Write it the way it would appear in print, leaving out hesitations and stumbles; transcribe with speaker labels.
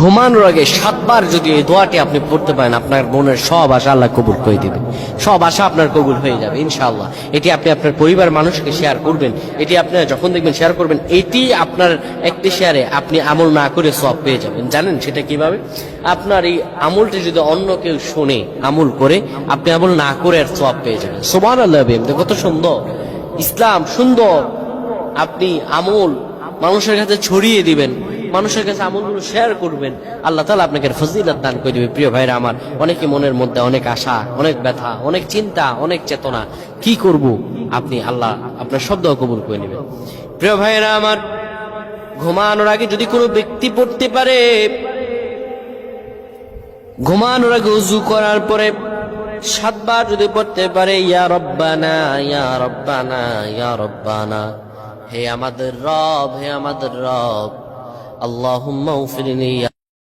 Speaker 1: ঘুমানোর আগে 7 বার যদি এই দোয়াটি আপনি পড়তে পারেন, আপনার মনের সব আশা আল্লাহ কবুল করে দিবে, সব আশা আপনার কবুল হয়ে যাবে ইনশাআল্লাহ। এটি আপনি আপনার পরিবার মানুষকে শেয়ার করবেন, এটি আপনি যখন দেখবেন শেয়ার করবেন, এটি আপনার একটি শেয়ারে আপনি আমল না করে সওয়াব পেয়ে যাবেন। জানেন সেটা কিভাবে? আপনার এই আমলটি যদি অন্য কেউ শুনে আমল করে, আপনি আমল না করে আর সওয়াব পেয়ে যাবেন। সুবহানাল্লাহ, কত সুন্দর ইসলাম, সুন্দর। আপনি আমল মানুষের কাছে ছড়িয়ে দিবেন, মানুষের কাছে আমলগুলো শেয়ার করবেন, আল্লাহ তাআলা আপনাকে ফজিলত দান করে দিবে। প্রিয় ভাইরা আমার, অনেকে মনের মধ্যে অনেক আশা, অনেক ব্যথা, অনেক চিন্তা, অনেক চেতনা, কি করব, আপনি আল্লাহ আপনার শব্দ কবুল করে নেবেন। প্রিয় ভাইরা আমার, ঘুমানোর আগে যদি কোনো ব্যক্তি পড়তে পারে, ঘুমানোর আগে ওযু করার পরে 7 বার যদি পড়তে পারে, ইয়া রব্বানা ইয়া রব্বানা ইয়া রব্বানা, হে আমাদের রব, হে আমাদের রব, আল্লাহুম্মা উগফিরলি।